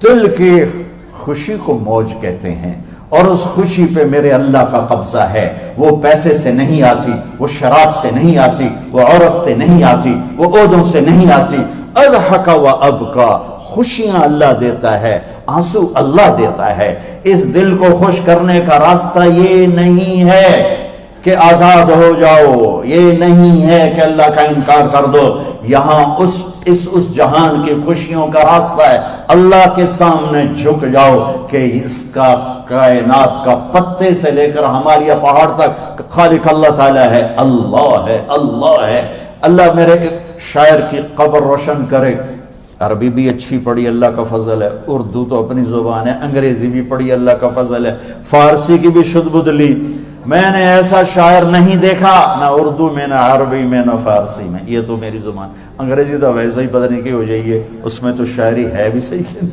دل کی خوشی کو موج کہتے ہیں، اور اس خوشی پہ میرے اللہ کا قبضہ ہے۔ وہ پیسے سے نہیں آتی، وہ شراب سے نہیں آتی، وہ عورت سے نہیں آتی، وہ عہدوں سے نہیں آتی۔ اضحک و ابکا، خوشیاں اللہ دیتا ہے، آنسو اللہ دیتا ہے۔ اس دل کو خوش کرنے کا راستہ یہ نہیں ہے کہ آزاد ہو جاؤ، یہ نہیں ہے کہ اللہ کا انکار کر دو۔ یہاں اس جہان کی خوشیوں کا راستہ ہے اللہ کے سامنے جھک جاؤ کہ اس کا کائنات کا پتے سے لے کر ہمارے پہاڑ تک خالق اللہ تعالیٰ ہے، اللہ ہے، اللہ ہے۔ اللہ میرے شاعر کی قبر روشن کرے۔ عربی بھی اچھی پڑھی، اللہ کا فضل ہے، اردو تو اپنی زبان ہے، انگریزی بھی پڑھی، اللہ کا فضل ہے، فارسی کی بھی شد بد لی۔ میں نے ایسا شاعر نہیں دیکھا، نہ اردو میں، نہ عربی میں، نہ فارسی میں، یہ تو میری زبان۔ انگریزی تو ویسے ہی پتہ نہیں کی ہو جائیے، اس میں تو شاعری ہے بھی صحیح ہے۔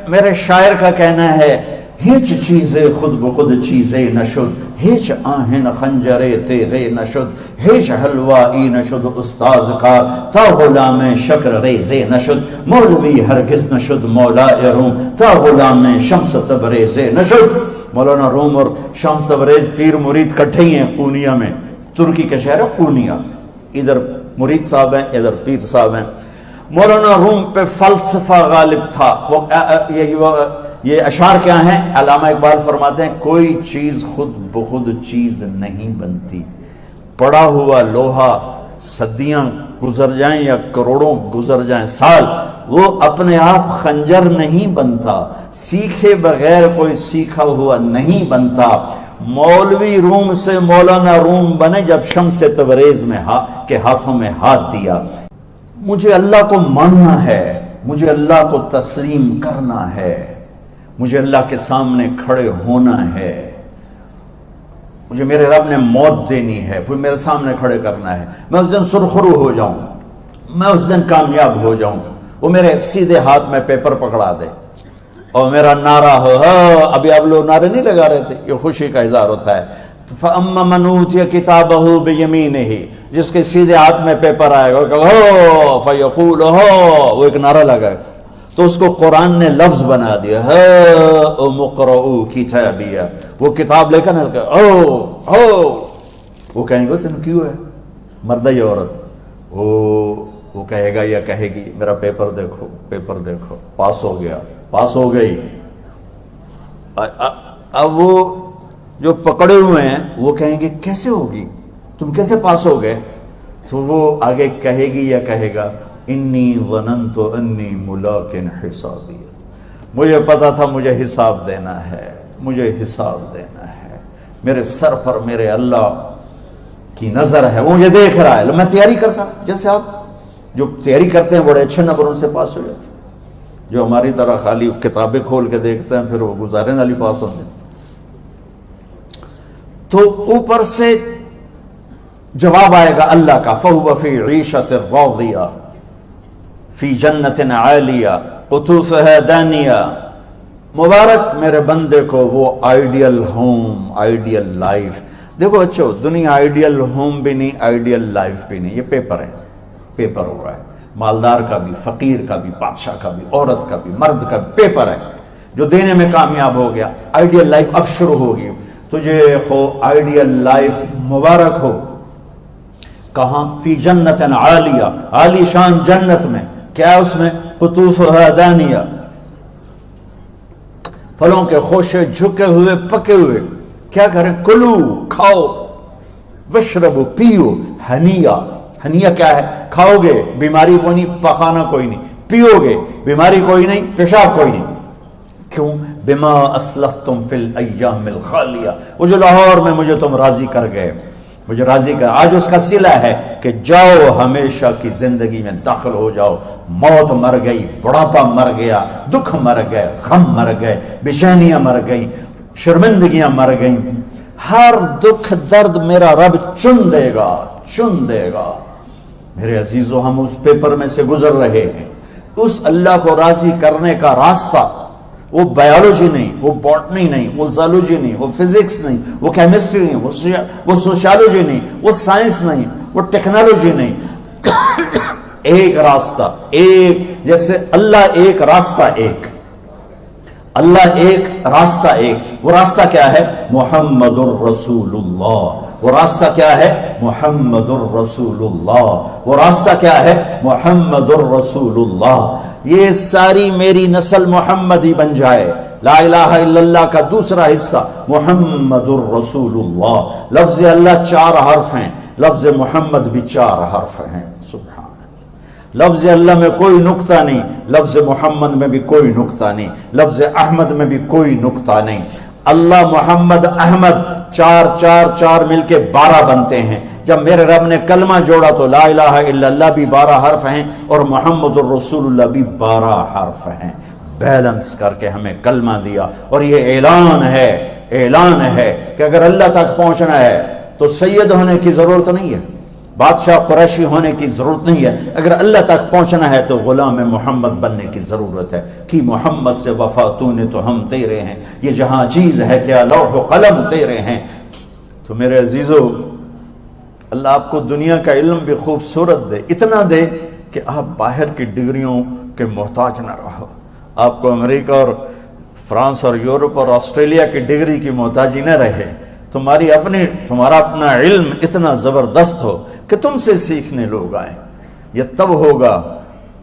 میرے شاعر کا کہنا ہے، ہیچ چیزیں خود بخود چیزیں نشد، ہیچ آہن خنجرے تیغے نشد، ہیچ حلوائی نشد استاذ کا، تا غلام شکر ریزے نشد، مولوی ہرگز نشد مولا روم، تا غلام شمس تبریز نشد۔ مولانا روم اور شمس تبریز پیر مرید کٹھے ہی ہیں پونیا میں، ترکی کا شہر ہے پونیا، ادھر مرید صاحب ہیں، ادھر پیر صاحب ہیں۔ مولانا روم پہ فلسفہ غالب تھا۔ یہ اشعار کیا ہیں؟ علامہ اقبال فرماتے ہیں، کوئی چیز خود بخود چیز نہیں بنتی، پڑا ہوا لوہا صدیاں گزر جائیں یا کروڑوں گزر جائیں سال، وہ اپنے آپ خنجر نہیں بنتا، سیکھے بغیر کوئی سیکھا ہوا نہیں بنتا۔ مولوی روم سے مولانا روم بنے جب شمس تبریز میں کے ہاتھوں میں ہاتھ دیا۔ مجھے اللہ کو ماننا ہے، مجھے اللہ کو تسلیم کرنا ہے، مجھے اللہ کے سامنے کھڑے ہونا ہے، مجھے میرے رب نے موت دینی ہے، پھر میرے سامنے کھڑے کرنا ہے۔ میں اس دن سرخرو ہو جاؤں، میں اس دن کامیاب ہو جاؤں، وہ میرے سیدھے ہاتھ میں پیپر پکڑا دے اور میرا نعرہ ہو۔ ابھی آپ لوگ نعرے نہیں لگا رہے تھے، یہ خوشی کا اظہار ہوتا ہے۔ فَأَمَّا مَنْ أُوتِيَ كِتَابَهُ بِيَمِينِهِ، جس کے سیدھے ہاتھ میں پیپر آئے گا، فَيَقُولُ وہ ایک نعرہ لگائے گا، تو اس کو قرآن نے لفظ بنا دیا، هَاؤْمُ اقْرَءُوا كِتَابِيَهْ، وہ کتاب لے کر وہ کہیں گے تم کیوں ہے، مرد یا عورت، وہ کہے گا یا کہے گی میرا پیپر دیکھو، پیپر دیکھو، پاس ہو گیا، پاس ہو گئی۔ اب وہ جو پکڑے ہوئے ہیں وہ کہیں گے کیسے ہوگی، تم کیسے پاس ہو گئے؟ تو وہ آگے کہے گی یا کہے گا، انی ظننت انی ملاق حسابیہ، مجھے پتا تھا مجھے حساب دینا ہے، مجھے حساب دینا ہے، میرے سر پر میرے اللہ کی نظر ہے، وہ مجھے دیکھ رہا ہے۔ میں تیاری کرتا، جیسے آپ جو تیاری کرتے ہیں بڑے اچھے نمبروں سے پاس ہو جاتے ہیں، جو ہماری طرح خالی کتابیں کھول کے دیکھتے ہیں پھر وہ گزارے والی پاس ہوتے ہیں۔ تو اوپر سے جواب آئے گا اللہ کا، فَهُوَ فِي عِيشَةٍ رَاضِيَةٍ فِي جَنَّةٍ عَالِيَةٍ قُطُوفُهَا دَانِيَةٌ۔ مبارک میرے بندے کو وہ آئیڈیل ہوم، آئیڈیل لائف۔ دیکھو اچھو، دنیا آئیڈیل ہوم بھی نہیں، آئیڈیل لائف بھی نہیں، یہ پیپر ہے، پیپر ہو رہا ہے، مالدار کا بھی، فقیر کا بھی، بادشاہ کا بھی، عورت کا بھی، مرد کا بھی پیپر ہے۔ جو دینے میں کامیاب ہو گیا، آئیڈیل لائف اب شروع ہوگی۔ تجھے ہو آئیڈیل لائف مبارک ہو۔ کہاں؟ فی جنت عالیہ، عالی شان جنت میں، کیا اس میں؟ قطوفها دانیہ، پھلوں کے خوشے جھکے ہوئے پکے ہوئے۔ کیا کریں؟ کلو، کھاؤ، وشربو، پیو، ہنیہ۔ ہنیہ کیا ہے؟ کھاؤ گے بیماری کوئی نہیں، پخانا کوئی نہیں، پیو گے بیماری کوئی نہیں، پیشاب کوئی نہیں۔ کیوں؟ بما اسلفتم فی الایام الخالیہ، وہ جو لاہور میں مجھے تم راضی کر گئے، مجھے راضی کر، آج اس کا صلہ ہے کہ جاؤ ہمیشہ کی زندگی میں داخل ہو جاؤ۔ موت مر گئی، بڑھاپا مر گیا، دکھ مر گئے، غم مر گئے، بے-چینیاں مر گئیں، شرمندگیاں مر گئیں۔ ہر دکھ درد میرا رب چن دے گا، چن دے گا۔ میرے عزیزو، ہم اس پیپر میں سے گزر رہے ہیں۔ اس اللہ کو راضی کرنے کا راستہ، وہ بایولوجی نہیں، وہ باٹنی نہیں، وہ زالوجی نہیں، وہ فزکس نہیں، وہ کیمسٹری نہیں، وہ سوشیالوجی نہیں، وہ سائنس نہیں، وہ ٹیکنالوجی نہیں۔ ایک راستہ، ایک، جیسے اللہ ایک راستہ ایک، اللہ ایک راستہ ایک، وہ راستہ کیا ہے؟ محمد الرسول اللہ۔ وہ راستہ کیا ہے؟ محمد الرسول اللہ۔ وہ راستہ کیا ہے؟ محمد الرسول اللہ۔ یہ ساری میری نسل محمدی بن جائے، لا الہ الا اللہ کا دوسرا حصہ محمد الرسول اللہ۔ لفظ اللہ 4 حرف ہیں، لفظ محمد بھی 4 حرف ہیں، سبحان اللہ۔ لفظ اللہ میں کوئی نقطہ نہیں، لفظ محمد میں بھی کوئی نقطہ نہیں، لفظ احمد میں بھی کوئی نقطہ نہیں۔ اللہ، محمد، احمد، 4 4 4 مل کے 12 بنتے ہیں۔ جب میرے رب نے کلمہ جوڑا تو لا الہ الا اللہ بھی 12 حرف ہیں اور محمد الرسول اللہ بھی 12 حرف ہیں۔ بیلنس کر کے ہمیں کلمہ دیا، اور یہ اعلان ہے کہ اگر اللہ تک پہنچنا ہے تو سید ہونے کی ضرورت نہیں ہے، بادشاہ قریشی ہونے کی ضرورت نہیں ہے، اگر اللہ تک پہنچنا ہے تو غلام محمد بننے کی ضرورت ہے۔ کہ محمد سے وفا تو نے تو ہم تیرے ہیں، یہ جہاں چیز ہے کیا لوح و قلم تیرے ہیں۔ تو میرے عزیزو، اللہ آپ کو دنیا کا علم بھی خوبصورت دے، اتنا دے کہ آپ باہر کی ڈگریوں کے محتاج نہ رہو، آپ کو امریکہ اور فرانس اور یورپ اور آسٹریلیا کی ڈگری کی محتاجی نہ رہے، تمہارا اپنا علم اتنا زبردست ہو کہ تم سے سیکھنے لوگ آئیں۔ یہ تب ہوگا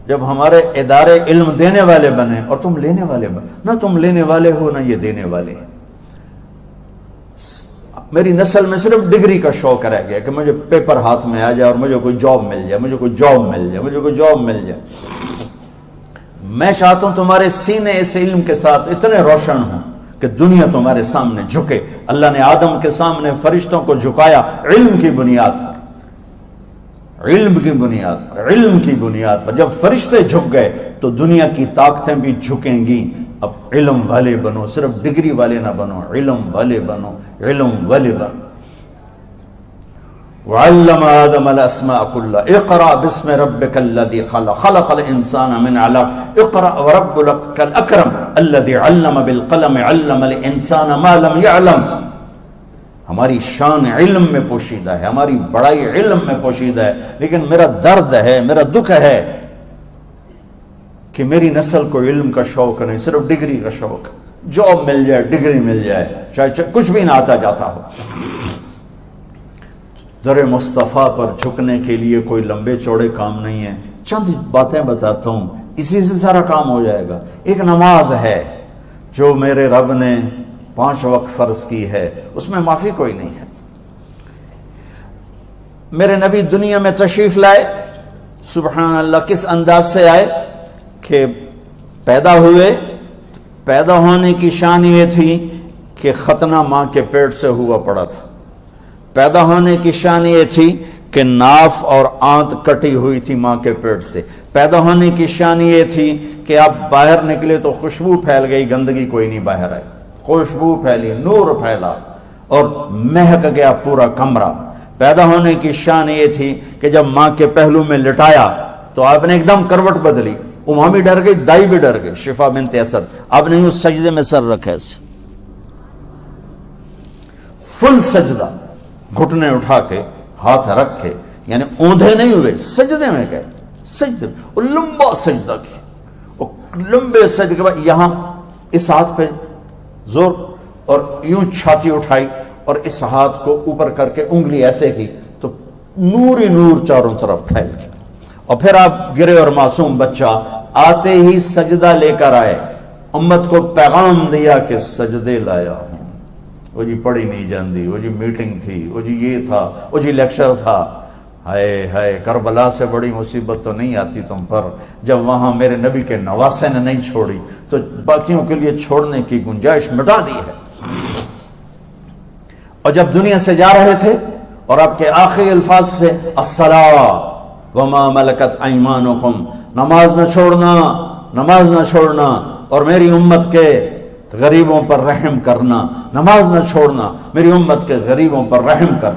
جب ہمارے ادارے علم دینے والے بنے اور تم لینے والے بنے، نہ تم لینے والے ہو نہ یہ دینے والے۔ میری نسل میں صرف ڈگری کا شوق رہ گیا کہ مجھے پیپر ہاتھ میں آ جائے اور مجھے کوئی جاب مل جائے، مجھے کوئی جاب مل جائے۔ میں چاہتا ہوں تمہارے سینے اس علم کے ساتھ اتنے روشن ہوں کہ دنیا تمہارے سامنے جھکے۔ اللہ نے آدم کے سامنے فرشتوں کو جھکایا علم کی بنیاد پر، علم کی بنیاد پر۔ جب فرشتے جھک گئے تو دنیا کی طاقتیں بھی جھکیں گی۔ اب علم والے بنو، صرف ڈگری والے نہ بنو، علم والے بنو۔ وعلم آدم الاسماء كلها اقرأ باسم ربك الذي خلق خلق الانسان من علق اقرأ وربك الاكرم الذي علم بالقلم علم الانسان ما لم يعلم۔ ہماری شان علم میں پوشیدہ ہے، ہماری بڑائی علم میں پوشیدہ ہے، لیکن میرا درد ہے، میرا دکھ ہے کہ میری نسل کو علم کا شوق نہیں، صرف ڈگری کا شوق۔ جاب مل جائے، ڈگری مل جائے، چاہے کچھ بھی نہ آتا جاتا ہو۔ در مصطفیٰ پر جھکنے کے لیے کوئی لمبے چوڑے کام نہیں ہیں، چند باتیں بتاتا ہوں، اسی سے سارا کام ہو جائے گا۔ ایک نماز ہے جو میرے رب نے 5 وقت فرض کی ہے، اس میں معافی کوئی نہیں ہے۔ میرے نبی دنیا میں تشریف لائے، سبحان اللہ، کس انداز سے آئے کہ پیدا ہوئے، پیدا ہونے کی شان یہ تھی کہ ختنہ ماں کے پیٹ سے ہوا پڑا تھا۔ پیدا ہونے کی شان یہ تھی کہ ناف اور آنت کٹی ہوئی تھی ماں کے پیٹ سے۔ پیدا ہونے کی شان یہ تھی کہ آپ باہر نکلے تو خوشبو پھیل گئی، گندگی کوئی نہیں باہر آئی، خوشبو پھیلی، نور پھیلا اور مہک گیا پورا کمرہ۔ پیدا ہونے کی شان یہ تھی کہ جب ماں کے پہلو میں لٹایا تو آپ نے ایک دم کروٹ بدلی، اماں بھی ڈر گئی، دائی بھی ڈر گئی، شفا بنت اسد۔ آپ نے اس سجدے میں سر رکھا ایسے، فل سجدہ، گھٹنے اٹھا کے ہاتھ رکھے، یعنی اوندھے نہیں ہوئے، سجدے میں گئے، سجدے اور لمبا سجدہ کی، اور لمبے سجدے کے بعد یہاں اس ہاتھ پہ زور اور یوں چھاتی اٹھائی اور اس ہاتھ کو اوپر کر کے انگلی ایسے کی تو نور ہی نور چاروں طرف پھیل گیا۔ اور پھر آپ گرے اور معصوم بچہ آتے ہی سجدہ لے کر آئے، امت کو پیغام دیا کہ سجدے لایا ہوں۔ وہ جی پڑھی نہیں جاندی، وہ جی میٹنگ تھی، وہ جی یہ تھا، وہ جی لیکچر تھا۔ ہائے ہائے، کربلا سے بڑی مصیبت تو نہیں آتی تم پر جب وہاں میرے نبی کے نواسے نے نہیں چھوڑی تو باقیوں کے لیے چھوڑنے کی گنجائش مٹا دی ہے۔ اور جب دنیا سے جا رہے تھے اور آپ کے آخری الفاظ تھے الصلاۃ وما ملکت ایمانکم، نماز نہ چھوڑنا، نماز نہ چھوڑنا، اور میری امت کے غریبوں پر رحم کرنا، نماز نہ چھوڑنا، میری امت کے غریبوں پر رحم کر۔